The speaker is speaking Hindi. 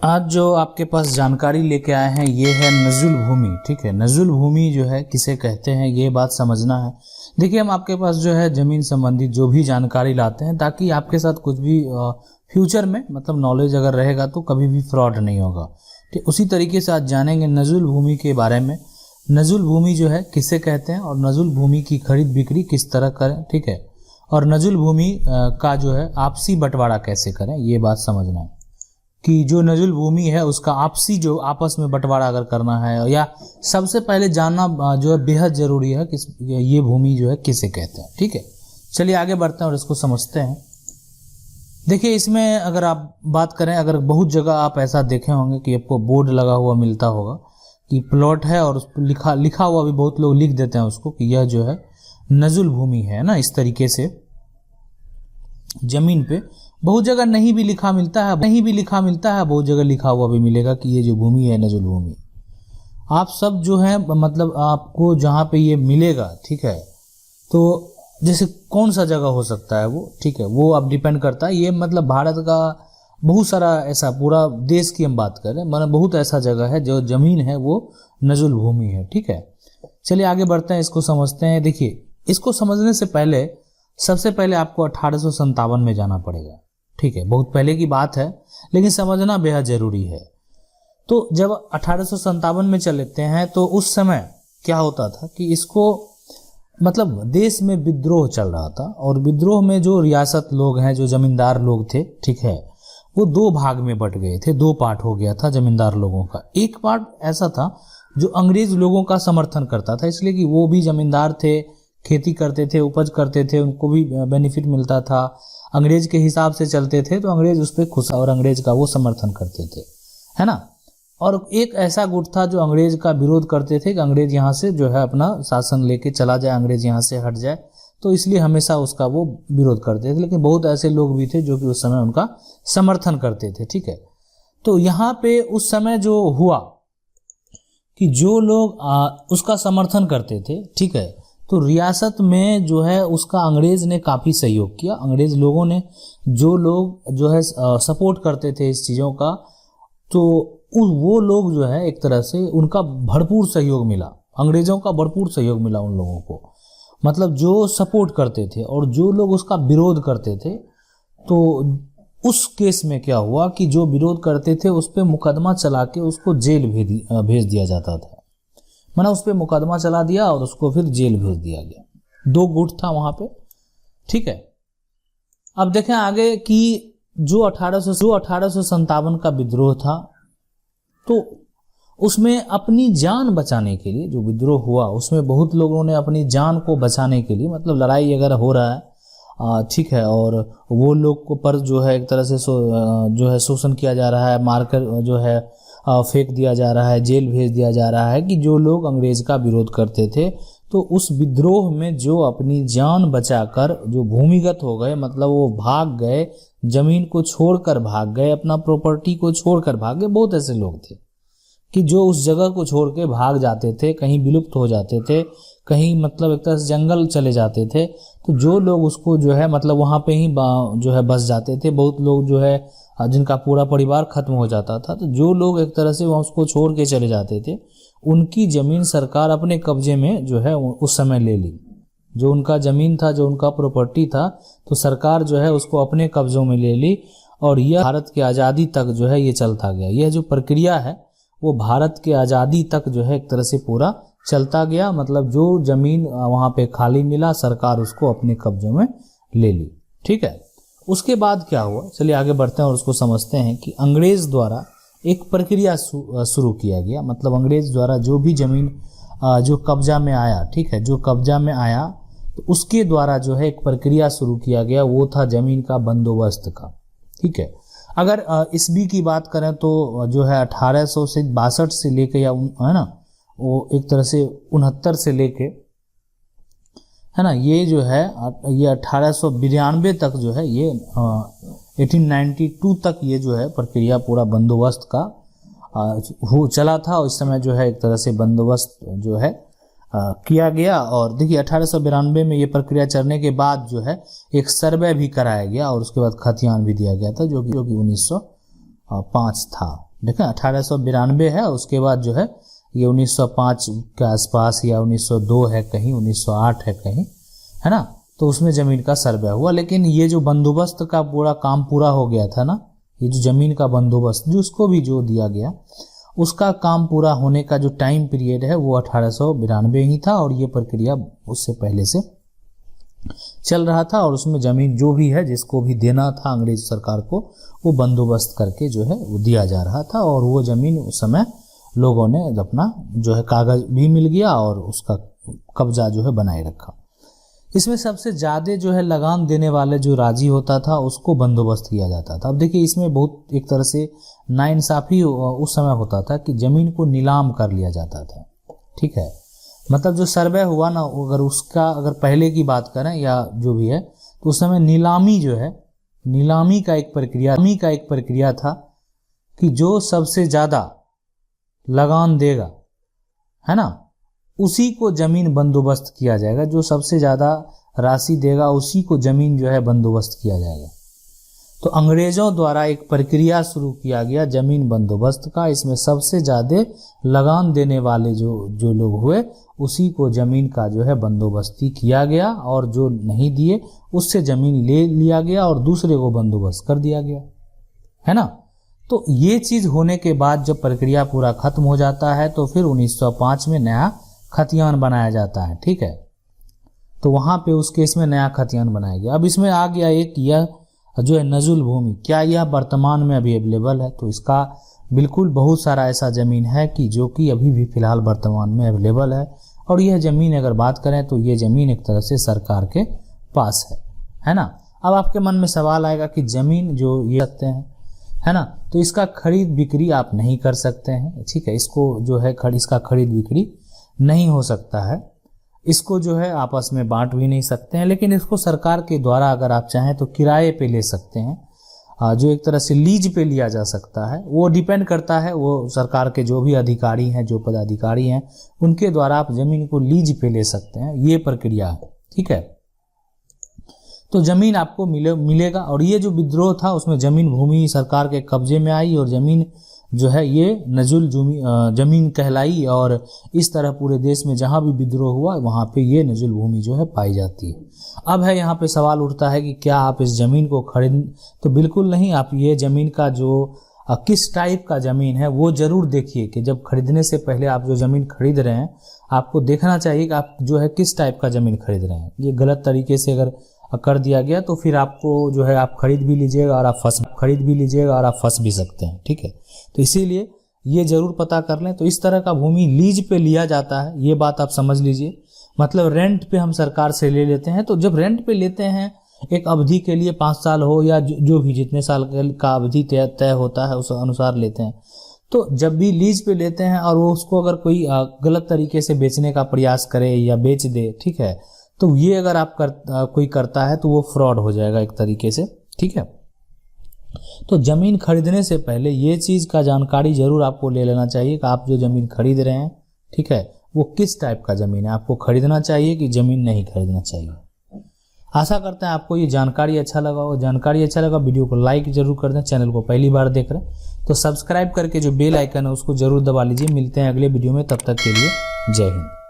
आज जो आपके पास जानकारी लेके आए हैं ये है नजुल भूमि। ठीक है, नजुल भूमि जो है किसे कहते हैं ये बात समझना है। देखिए, हम आपके पास जो है ज़मीन संबंधी जो भी जानकारी लाते हैं ताकि आपके साथ कुछ भी फ्यूचर में मतलब नॉलेज अगर रहेगा तो कभी भी फ्रॉड नहीं होगा। ठीक, उसी तरीके से आज जानेंगे नजुल भूमि के बारे में। नजुल भूमि जो है किसे कहते हैं और नजुल भूमि की खरीद बिक्री किस तरह करें। ठीक है, और नजुल भूमि का जो है आपसी बंटवारा कैसे करें ये बात समझना है कि जो नजुल भूमि है उसका आपसी जो आपस में बंटवारा अगर करना है या सबसे पहले जानना जो है बेहद जरूरी है कि ये भूमि जो है किसे कहते हैं। ठीक है, चलिए आगे बढ़ते हैं और इसको समझते हैं। देखिए, इसमें अगर आप बात करें, अगर बहुत जगह आप ऐसा देखे होंगे कि आपको बोर्ड लगा हुआ मिलता होगा कि प्लॉट है और उस पर लिखा हुआ भी बहुत लोग लिख देते हैं उसको कि यह जो है नजुल भूमि है ना। इस तरीके से जमीन पे बहुत जगह नहीं भी लिखा मिलता है, बहुत जगह लिखा हुआ भी मिलेगा कि ये जो भूमि है नजुल भूमि। आप सब जो है मतलब आपको जहाँ पे ये मिलेगा, ठीक है, तो जैसे कौन सा जगह हो सकता है वो, ठीक है, वो अब डिपेंड करता है। ये मतलब भारत का बहुत सारा ऐसा, पूरा देश की हम बात करें मतलब बहुत ऐसा जगह है जो जमीन है वो नजुल भूमि है। ठीक है, चलिए आगे बढ़ते हैं, इसको समझते हैं। देखिए, इसको समझने से पहले सबसे पहले आपको 1857 में जाना पड़ेगा। ठीक है, बहुत पहले की बात है लेकिन समझना बेहद जरूरी है। तो जब 1857 में चलते हैं तो उस समय क्या होता था कि इसको मतलब देश में विद्रोह चल रहा था और विद्रोह में जो रियासत लोग हैं, जो जमींदार लोग थे, ठीक है, वो दो भाग में बट गए थे, दो पार्ट हो गया था जमींदार लोगों का। एक पार्ट ऐसा था जो अंग्रेज लोगों का समर्थन करता था, इसलिए कि वो भी जमींदार थे, खेती करते थे, उपज करते थे, उनको भी बेनिफिट मिलता था, अंग्रेज के हिसाब से चलते थे, तो अंग्रेज उस पर खुश और अंग्रेज का वो समर्थन करते थे, है ना। और एक ऐसा गुट था जो अंग्रेज का विरोध करते थे कि अंग्रेज यहाँ से जो है अपना शासन लेके चला जाए, अंग्रेज यहाँ से हट जाए, तो इसलिए हमेशा उसका वो विरोध करते थे। लेकिन बहुत ऐसे लोग भी थे जो कि उस समय उनका समर्थन करते थे। ठीक है, तो यहाँ पे उस समय जो हुआ कि जो लोग उसका समर्थन करते थे, ठीक है, तो रियासत में जो है उसका अंग्रेज ने काफ़ी सहयोग किया। अंग्रेज लोगों ने, जो लोग जो है सपोर्ट करते थे इस चीज़ों का, तो वो लोग जो है एक तरह से उनका भरपूर सहयोग मिला, अंग्रेज़ों का भरपूर सहयोग मिला उन लोगों को, मतलब जो सपोर्ट करते थे। और जो लोग उसका विरोध करते थे, तो उस केस में क्या हुआ कि जो विरोध करते थे उस पर मुकदमा चला के उसको जेल भेज दिया जाता था। मैंने उस पर मुकदमा चला दिया और उसको फिर जेल भेज दिया गया। दो गुट था वहां पे। ठीक है, अब देखें आगे कि जो 1857 का विद्रोह था, तो उसमें अपनी जान बचाने के लिए, जो विद्रोह हुआ उसमें बहुत लोगों ने अपनी जान को बचाने के लिए, मतलब लड़ाई अगर हो रहा है, ठीक है, और वो लोग को पर जो है एक तरह से जो है शोषण किया जा रहा है, मारकर जो है फेंक दिया जा रहा है, जेल भेज दिया जा रहा है, कि जो लोग अंग्रेज का विरोध करते थे, तो उस विद्रोह में जो अपनी जान बचाकर जो भूमिगत हो गए, मतलब वो भाग गए, जमीन को छोड़कर भाग गए, अपना प्रॉपर्टी को छोड़कर भाग गए। बहुत ऐसे लोग थे कि जो उस जगह को छोड़ के भाग जाते थे, कहीं विलुप्त हो जाते थे, कहीं मतलब एक तरह से जंगल चले जाते थे। तो जो लोग उसको जो है मतलब वहाँ पे ही जो है बस जाते थे। बहुत लोग जो है जिनका पूरा परिवार खत्म हो जाता था, तो जो लोग एक तरह से वहाँ उसको छोड़ के चले जाते थे, उनकी ज़मीन सरकार अपने कब्जे में जो है उस समय ले ली। जो उनका ज़मीन था, जो उनका प्रॉपर्टी था, तो सरकार जो है उसको अपने कब्जों में ले ली। और यह भारत की आज़ादी तक जो है ये चलता गया। यह जो प्रक्रिया है वो भारत के आज़ादी तक जो है एक तरह से पूरा चलता गया। मतलब जो ज़मीन वहाँ पे खाली मिला, सरकार उसको अपने कब्जों में ले ली। ठीक है, उसके बाद क्या हुआ, चलिए आगे बढ़ते हैं और उसको समझते हैं कि अंग्रेज द्वारा एक प्रक्रिया शुरू किया गया। मतलब अंग्रेज द्वारा जो भी ज़मीन जो कब्जा में आया, ठीक है, जो कब्जा में आया, तो उसके द्वारा जो है एक प्रक्रिया शुरू किया गया, वो था ज़मीन का बंदोबस्त का। ठीक है, अगर ईस्वी की बात करें तो जो है 1862 से लेके, या है ना, वो एक तरह से 69 से लेके, है ना, ये जो है ये 1892 तक जो है, ये 1892 तक ये जो है प्रक्रिया पूरा बंदोबस्त का हो चला था। और इस समय जो है एक तरह से बंदोबस्त जो है किया गया। और देखिए 1892 में ये प्रक्रिया चलने के बाद जो है एक सर्वे भी कराया गया और उसके बाद खतियान भी दिया गया था, जो कि 1905 था। देखें 1892 है, उसके बाद जो है ये 1905 के आसपास या 1902 है कहीं, 1908 है कहीं, है ना, तो उसमें ज़मीन का सर्वे हुआ। लेकिन ये जो बंदोबस्त का पूरा काम पूरा हो गया था ना, ये जो ज़मीन का बंदोबस्त जो उसको भी जो दिया गया, उसका काम पूरा होने का जो टाइम पीरियड है वो 1892 ही था, और ये प्रक्रिया उससे पहले से चल रहा था। और उसमें ज़मीन जो भी है जिसको भी देना था अंग्रेज सरकार को, वो बंदोबस्त करके जो है वो दिया जा रहा था। और वो ज़मीन उस समय लोगों ने अपना जो है कागज़ भी मिल गया और उसका कब्जा जो है बनाए रखा। इसमें सबसे ज़्यादा जो है लगान देने वाले जो राजी होता था उसको बंदोबस्त किया जाता था। अब देखिए इसमें बहुत एक तरह से नाइंसाफ़ी उस समय होता था कि ज़मीन को नीलाम कर लिया जाता था, ठीक है। मतलब जो सर्वे हुआ ना, अगर उसका अगर पहले की बात करें या जो भी है, तो उस समय नीलामी जो है, नीलामी का एक प्रक्रिया था कि जो सबसे ज़्यादा लगान देगा, है ना, उसी को ज़मीन बंदोबस्त किया जाएगा। जो सबसे ज़्यादा राशि देगा उसी को ज़मीन जो है बंदोबस्त किया जाएगा। तो अंग्रेज़ों द्वारा एक प्रक्रिया शुरू किया गया ज़मीन बंदोबस्त का। इसमें सबसे ज़्यादा लगान देने वाले जो लोग हुए उसी को ज़मीन का जो है बंदोबस्ती किया गया, और जो नहीं दिए उससे ज़मीन ले लिया गया और दूसरे को बंदोबस्त कर दिया गया, है ना। तो ये चीज़ होने के बाद जब प्रक्रिया पूरा ख़त्म हो जाता है तो फिर 1905 में नया खतियान बनाया जाता है, ठीक है। तो वहाँ पे उस केस में नया खतियान बनाया गया। अब इसमें आ गया एक यह जो है नजुल भूमि, क्या यह वर्तमान में अभी अवेलेबल है? तो इसका बिल्कुल बहुत सारा ऐसा ज़मीन है कि जो कि अभी भी फ़िलहाल वर्तमान में अवेलेबल है। और यह ज़मीन अगर बात करें तो ये ज़मीन एक तरह से सरकार के पास है ना। अब आपके मन में सवाल आएगा कि ज़मीन जो ये सकते हैं, है ना, तो इसका खरीद बिक्री आप नहीं कर सकते हैं, ठीक है। इसको जो है इसका खरीद बिक्री नहीं हो सकता है, इसको जो है आपस में बांट भी नहीं सकते हैं। लेकिन इसको सरकार के द्वारा अगर आप चाहें तो किराए पे ले सकते हैं, जो एक तरह से लीज पे लिया जा सकता है। वो डिपेंड करता है, वो सरकार के जो भी अधिकारी हैं, जो पदाधिकारी हैं, उनके द्वारा आप ज़मीन को लीज पे ले सकते हैं, ये प्रक्रिया है, ठीक है। तो ज़मीन आपको मिलेगा। और ये जो विद्रोह था उसमें ज़मीन भूमि सरकार के कब्जे में आई और ज़मीन जो है ये नजुल ज़मीन कहलाई। और इस तरह पूरे देश में जहाँ भी विद्रोह हुआ वहाँ पे ये नजुल भूमि जो है पाई जाती है। अब है यहाँ पे सवाल उठता है कि क्या आप इस ज़मीन को खरीद, तो बिल्कुल नहीं। आप ये ज़मीन का जो किस टाइप का ज़मीन है वो ज़रूर देखिए कि जब खरीदने से पहले आप जो ज़मीन खरीद रहे हैं आपको देखना चाहिए कि आप जो है किस टाइप का ज़मीन खरीद रहे हैं। ये गलत तरीके से अगर कर दिया गया तो फिर आपको जो है आप खरीद भी लीजिएगा और आप फंस भी सकते हैं, ठीक है। तो इसीलिए ये ज़रूर पता कर लें। तो इस तरह का भूमि लीज पे लिया जाता है, ये बात आप समझ लीजिए। मतलब रेंट पे हम सरकार से ले लेते हैं। तो जब रेंट पे लेते हैं एक अवधि के लिए 5 साल हो या जो भी जितने साल का अवधि तय होता है उस अनुसार लेते हैं। तो जब भी लीज पे लेते हैं और वो उसको अगर कोई गलत तरीके से बेचने का प्रयास करे या बेच दे, ठीक है, तो ये अगर आप कोई करता है तो वो फ्रॉड हो जाएगा एक तरीके से, ठीक है। तो ज़मीन खरीदने से पहले ये चीज़ का जानकारी ज़रूर आपको ले लेना चाहिए कि आप जो ज़मीन खरीद रहे हैं, ठीक है, वो किस टाइप का ज़मीन है, आपको खरीदना चाहिए कि ज़मीन नहीं खरीदना चाहिए। आशा करते हैं आपको ये जानकारी अच्छा लगा हो। जानकारी अच्छा लगा वीडियो को लाइक ज़रूर कर दें। चैनल को पहली बार देख रहे हैं तो सब्सक्राइब करके जो बेल आइकन है उसको ज़रूर दबा लीजिए। मिलते हैं अगले वीडियो में, तब तक के लिए जय हिंद।